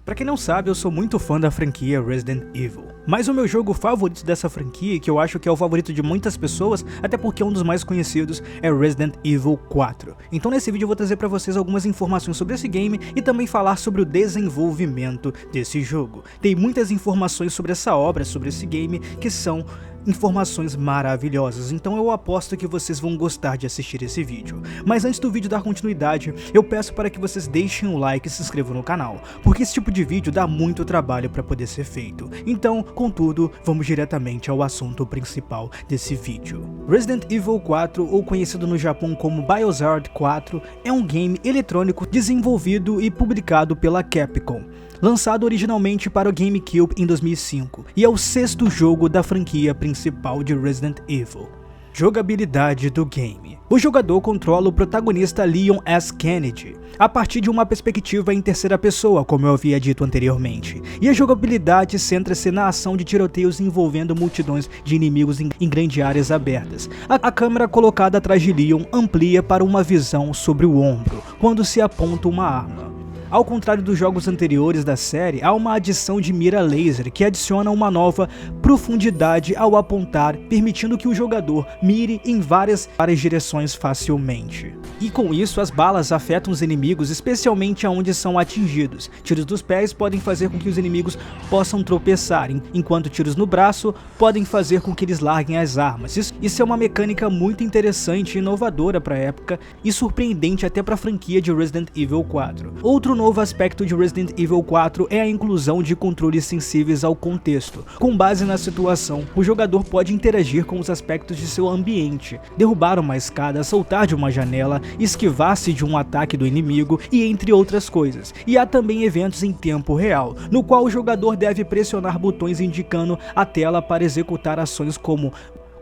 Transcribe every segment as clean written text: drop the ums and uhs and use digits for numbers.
Pra quem não sabe, eu sou muito fã da franquia Resident Evil, mas o meu jogo favorito dessa franquia, que eu acho que é o favorito de muitas pessoas, até porque é um dos mais conhecidos, é Resident Evil 4. Então nesse vídeo eu vou trazer pra vocês algumas informações sobre esse game e também falar sobre o desenvolvimento desse jogo. Tem muitas informações sobre essa obra, sobre esse game, que são informações maravilhosas, então eu aposto que vocês vão gostar de assistir esse vídeo. Mas antes do vídeo dar continuidade, eu peço para que vocês deixem um like e se inscrevam no canal, porque esse tipo de vídeo dá muito trabalho para poder ser feito. Então, contudo, vamos diretamente ao assunto principal desse vídeo. Resident Evil 4, ou conhecido no Japão como Biohazard 4, é um game eletrônico desenvolvido e publicado pela Capcom, lançado originalmente para o GameCube em 2005, e é o sexto jogo da franquia principal de Resident Evil. Jogabilidade do game. O jogador controla o protagonista Leon S. Kennedy, a partir de uma perspectiva em terceira pessoa, como eu havia dito anteriormente, e a jogabilidade centra-se na ação de tiroteios envolvendo multidões de inimigos em grandes áreas abertas. A câmera colocada atrás de Leon amplia para uma visão sobre o ombro, quando se aponta uma arma. Ao contrário dos jogos anteriores da série, há uma adição de mira laser que adiciona uma nova profundidade ao apontar, permitindo que o jogador mire em várias direções facilmente. E com isso, as balas afetam os inimigos, especialmente aonde são atingidos. Tiros dos pés podem fazer com que os inimigos possam tropeçar, enquanto tiros no braço podem fazer com que eles larguem as armas. Isso é uma mecânica muito interessante e inovadora para a época e surpreendente até para a franquia de Resident Evil 4. Outro novo aspecto de Resident Evil 4 é a inclusão de controles sensíveis ao contexto. Com base na situação, o jogador pode interagir com os aspectos de seu ambiente, derrubar uma escada, saltar de uma janela, esquivar-se de um ataque do inimigo e entre outras coisas. E há também eventos em tempo real, no qual o jogador deve pressionar botões indicando a tela para executar ações como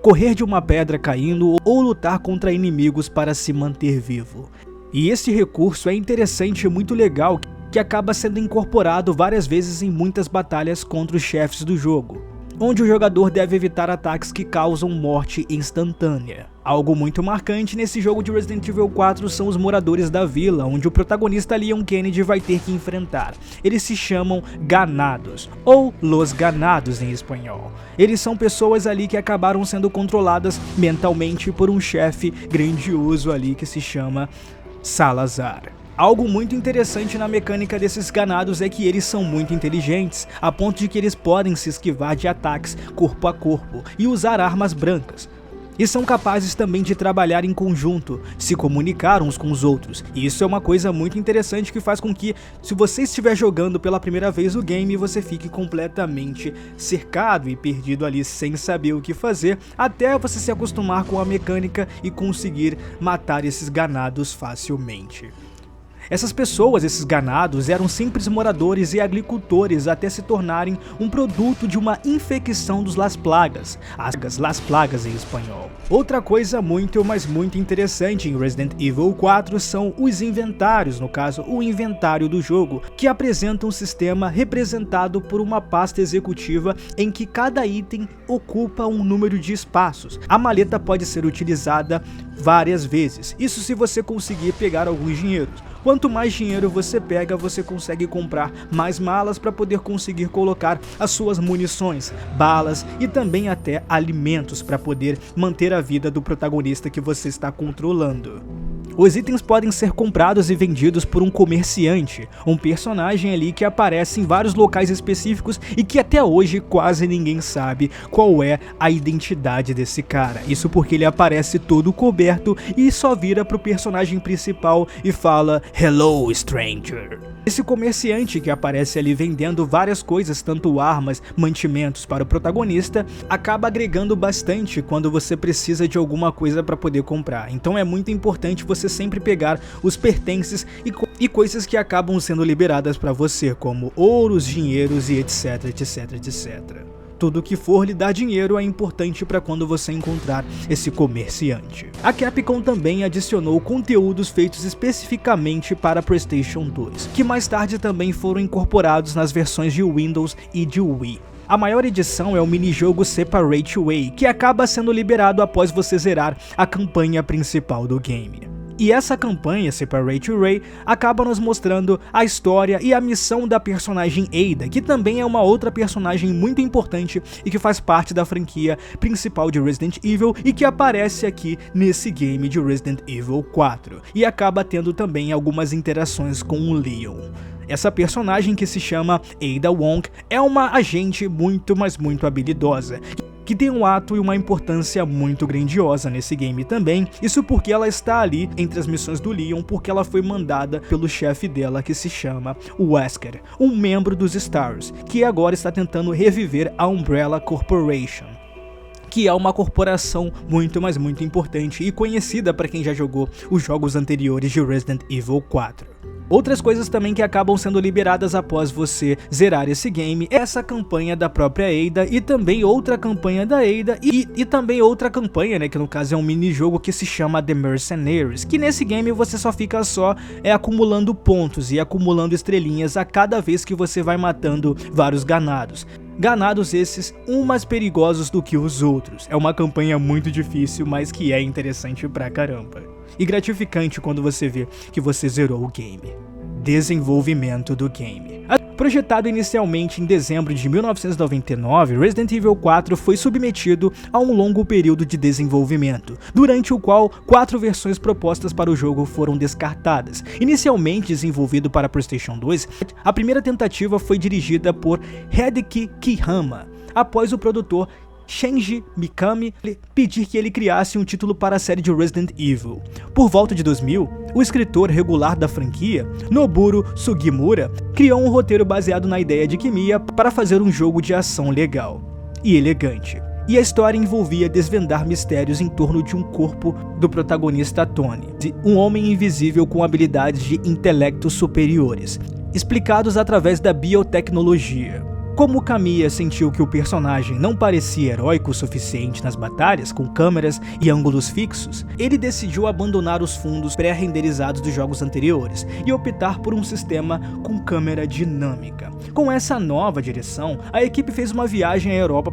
correr de uma pedra caindo ou lutar contra inimigos para se manter vivo. E esse recurso é interessante e muito legal, que acaba sendo incorporado várias vezes em muitas batalhas contra os chefes do jogo, onde o jogador deve evitar ataques que causam morte instantânea. Algo muito marcante nesse jogo de Resident Evil 4 são os moradores da vila, onde o protagonista Leon Kennedy vai ter que enfrentar. Eles se chamam Ganados, ou Los Ganados em espanhol. Eles são pessoas ali que acabaram sendo controladas mentalmente por um chefe grandioso ali que se chama Salazar. Algo muito interessante na mecânica desses ganados é que eles são muito inteligentes, a ponto de que eles podem se esquivar de ataques corpo a corpo e usar armas brancas. E são capazes também de trabalhar em conjunto, se comunicar uns com os outros. E isso é uma coisa muito interessante que faz com que, se você estiver jogando pela primeira vez o game, você fique completamente cercado e perdido ali sem saber o que fazer, até você se acostumar com a mecânica e conseguir matar esses ganados facilmente. Essas pessoas, esses ganados, eram simples moradores e agricultores até se tornarem um produto de uma infecção dos Las Plagas, Las Plagas em espanhol. Outra coisa muito interessante em Resident Evil 4 são os inventários, no caso o inventário do jogo, que apresenta um sistema representado por uma pasta executiva em que cada item ocupa um número de espaços. A maleta pode ser utilizada várias vezes, isso se você conseguir pegar alguns dinheiros. Quanto mais dinheiro você pega, você consegue comprar mais malas para poder conseguir colocar as suas munições, balas e também até alimentos para poder manter a vida do protagonista que você está controlando. Os itens podem ser comprados e vendidos por um comerciante, um personagem ali que aparece em vários locais específicos e que até hoje quase ninguém sabe qual é a identidade desse cara. Isso porque ele aparece todo coberto e só vira pro personagem principal e fala "Hello, stranger". Esse comerciante que aparece ali vendendo várias coisas, tanto armas, mantimentos para o protagonista, acaba agregando bastante quando você precisa de alguma coisa para poder comprar. Então é muito importante você sempre pegar os pertences e coisas que acabam sendo liberadas para você, como ouros, dinheiros e etc, etc, etc. Tudo que for lhe dar dinheiro é importante para quando você encontrar esse comerciante. A Capcom também adicionou conteúdos feitos especificamente para PlayStation 2, que mais tarde também foram incorporados nas versões de Windows e de Wii. A maior edição é o minijogo Separate Way, que acaba sendo liberado após você zerar a campanha principal do game. E essa campanha, Separate Ray, acaba nos mostrando a história e a missão da personagem Ada, que também é uma outra personagem muito importante e que faz parte da franquia principal de Resident Evil e que aparece aqui nesse game de Resident Evil 4 e acaba tendo também algumas interações com o Leon. Essa personagem, que se chama Ada Wong, é uma agente muito, mas muito habilidosa, que tem um ato e uma importância muito grandiosa nesse game também. Isso porque ela está ali entre as missões do Leon, porque ela foi mandada pelo chefe dela, que se chama Wesker, um membro dos STARS, que agora está tentando reviver a Umbrella Corporation, que é uma corporação muito, mas muito importante e conhecida para quem já jogou os jogos anteriores de Resident Evil 4. Outras coisas também que acabam sendo liberadas após você zerar esse game é essa campanha da própria Ada e também outra campanha da Ada e também outra campanha, né, que no caso é um mini-jogo que se chama The Mercenaries, que nesse game você só fica acumulando pontos e acumulando estrelinhas a cada vez que você vai matando vários ganados. Ganados esses, mais perigosos do que os outros. É uma campanha muito difícil, mas que é interessante pra caramba. E gratificante quando você vê que você zerou o game. Desenvolvimento do game. Projetado inicialmente em dezembro de 1999, Resident Evil 4 foi submetido a um longo período de desenvolvimento, durante o qual 4 versões propostas para o jogo foram descartadas. Inicialmente desenvolvido para PlayStation 2, a primeira tentativa foi dirigida por Hideki Kihama, após o produtor Shinji Mikami pedir que ele criasse um título para a série de Resident Evil. Por volta de 2000, o escritor regular da franquia, Noboru Sugimura, criou um roteiro baseado na ideia de Kimiya para fazer um jogo de ação legal e elegante. E a história envolvia desvendar mistérios em torno de um corpo do protagonista Tony, um homem invisível com habilidades de intelecto superiores, explicados através da biotecnologia. Como Kamiya sentiu que o personagem não parecia heróico o suficiente nas batalhas com câmeras e ângulos fixos, ele decidiu abandonar os fundos pré-renderizados dos jogos anteriores e optar por um sistema com câmera dinâmica. Com essa nova direção, a equipe fez uma viagem à Europa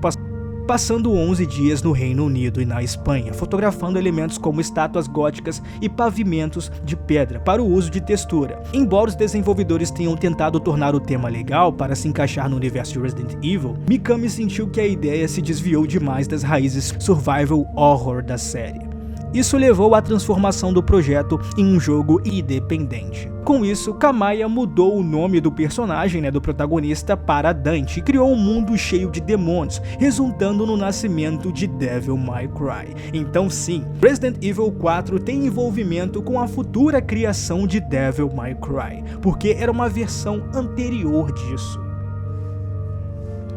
passando 11 dias no Reino Unido e na Espanha, fotografando elementos como estátuas góticas e pavimentos de pedra para o uso de textura. Embora os desenvolvedores tenham tentado tornar o tema legal para se encaixar no universo de Resident Evil, Mikami sentiu que a ideia se desviou demais das raízes survival horror da série. Isso levou à transformação do projeto em um jogo independente. Com isso, Kamiya mudou o nome do personagem, do protagonista, para Dante e criou um mundo cheio de demônios, resultando no nascimento de Devil May Cry. Então sim, Resident Evil 4 tem envolvimento com a futura criação de Devil May Cry, porque era uma versão anterior disso.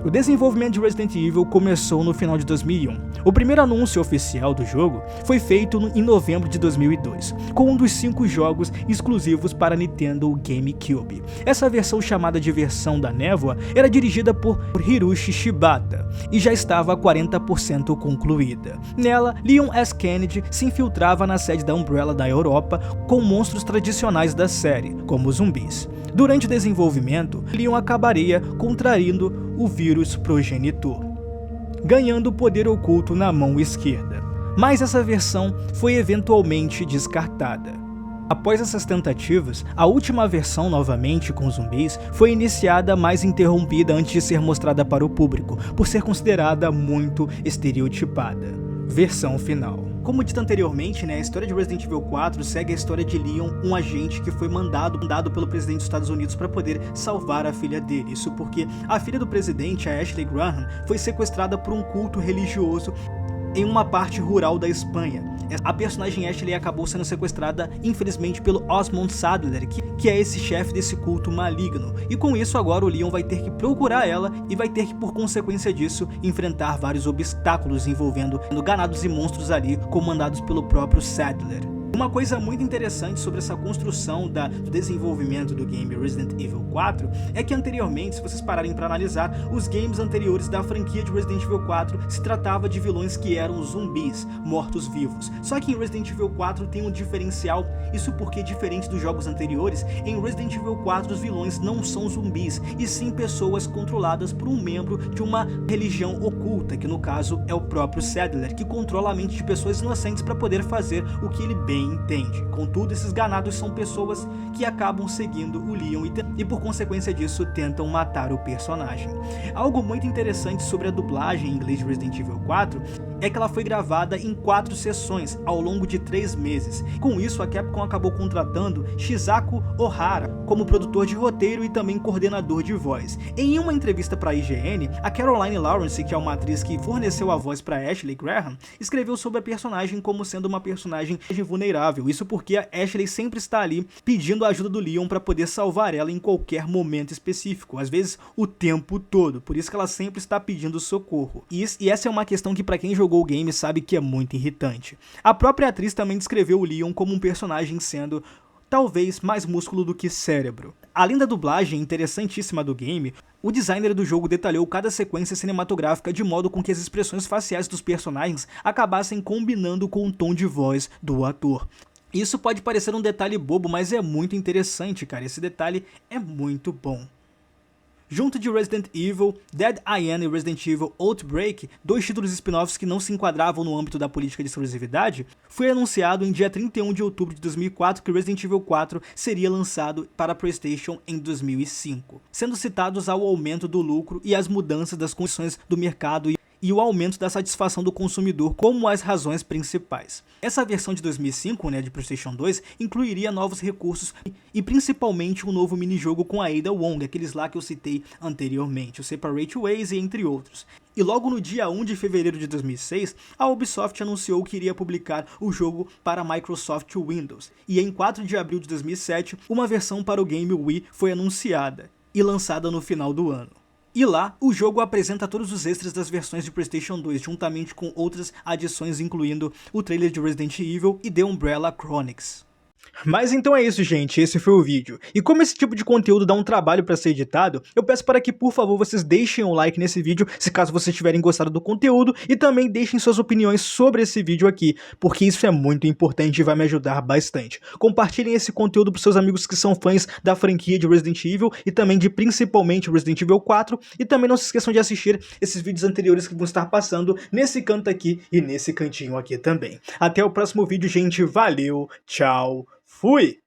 O desenvolvimento de Resident Evil começou no final de 2001. O primeiro anúncio oficial do jogo foi feito em novembro de 2002, com um dos 5 jogos exclusivos para Nintendo GameCube. Essa versão, chamada de versão da névoa, era dirigida por Hiroshi Shibata e já estava 40% concluída. Nela, Leon S. Kennedy se infiltrava na sede da Umbrella da Europa com monstros tradicionais da série, como zumbis. Durante o desenvolvimento, Leon acabaria contraindo o vírus progenitor, ganhando poder oculto na mão esquerda. Mas essa versão foi eventualmente descartada. Após essas tentativas, a última versão, novamente com zumbis, foi iniciada, mas interrompida antes de ser mostrada para o público, por ser considerada muito estereotipada. Versão final. Como dito anteriormente, a história de Resident Evil 4 segue a história de Leon, um agente que foi mandado pelo presidente dos Estados Unidos para poder salvar a filha dele. Isso porque a filha do presidente, a Ashley Graham, foi sequestrada por um culto religioso em uma parte rural da Espanha. A personagem Ashley acabou sendo sequestrada, infelizmente, pelo Osmond Sadler, que é esse chefe desse culto maligno. E com isso, agora o Leon vai ter que procurar ela e vai ter que, por consequência disso, enfrentar vários obstáculos envolvendo ganados e monstros ali, comandados pelo próprio Sadler. Uma coisa muito interessante sobre essa construção do desenvolvimento do game Resident Evil 4 é que anteriormente, se vocês pararem para analisar, os games anteriores da franquia de Resident Evil 4 se tratava de vilões que eram zumbis, mortos-vivos. Só que em Resident Evil 4 tem um diferencial, isso porque, diferente dos jogos anteriores, em Resident Evil 4 os vilões não são zumbis, e sim pessoas controladas por um membro de uma religião oculta, que no caso é o próprio Sadler, que controla a mente de pessoas inocentes para poder fazer o que ele bem ninguém entende. Contudo, esses ganados são pessoas que acabam seguindo o Leon e por consequência disso tentam matar o personagem. Algo muito interessante sobre a dublagem em inglês de Resident Evil 4 é que ela foi gravada em 4 sessões ao longo de 3 meses. Com isso, a Capcom acabou contratando Shizaku Ohara como produtor de roteiro e também coordenador de voz. Em uma entrevista para a IGN, a Caroline Lawrence, que é uma atriz que forneceu a voz para Ashley Graham, escreveu sobre a personagem como sendo uma personagem vulnerável. Isso porque a Ashley sempre está ali pedindo a ajuda do Leon para poder salvar ela em qualquer momento específico, às vezes o tempo todo. Por isso que ela sempre está pedindo socorro. E essa é uma questão que para quem jogou o game sabe que é muito irritante. A própria atriz também descreveu o Leon como um personagem sendo talvez mais músculo do que cérebro. Além da dublagem interessantíssima do game, o designer do jogo detalhou cada sequência cinematográfica de modo com que as expressões faciais dos personagens acabassem combinando com o tom de voz do ator. Isso pode parecer um detalhe bobo, mas é muito interessante, cara. Esse detalhe é muito bom. Junto de Resident Evil, Dead Island e Resident Evil Outbreak, 2 títulos spin-offs que não se enquadravam no âmbito da política de exclusividade, foi anunciado em dia 31 de outubro de 2004 que Resident Evil 4 seria lançado para PlayStation em 2005, sendo citados ao aumento do lucro e as mudanças das condições do mercado e o aumento da satisfação do consumidor como as razões principais. Essa versão de 2005, de PlayStation 2, incluiria novos recursos e principalmente um novo minijogo com a Ada Wong, aqueles lá que eu citei anteriormente, o Separate Ways e entre outros. E logo no dia 1 de fevereiro de 2006, a Ubisoft anunciou que iria publicar o jogo para Microsoft Windows. E em 4 de abril de 2007, uma versão para o game Wii foi anunciada e lançada no final do ano. E lá, o jogo apresenta todos os extras das versões de PlayStation 2, juntamente com outras adições incluindo o trailer de Resident Evil e The Umbrella Chronicles. Mas então é isso, gente, esse foi o vídeo. E como esse tipo de conteúdo dá um trabalho para ser editado, eu peço para que, por favor, vocês deixem um like nesse vídeo, se caso vocês tiverem gostado do conteúdo, e também deixem suas opiniões sobre esse vídeo aqui, porque isso é muito importante e vai me ajudar bastante. Compartilhem esse conteúdo para seus amigos que são fãs da franquia de Resident Evil, e também de principalmente Resident Evil 4, e também não se esqueçam de assistir esses vídeos anteriores que vão estar passando nesse canto aqui e nesse cantinho aqui também. Até o próximo vídeo, gente, valeu, tchau! Fui!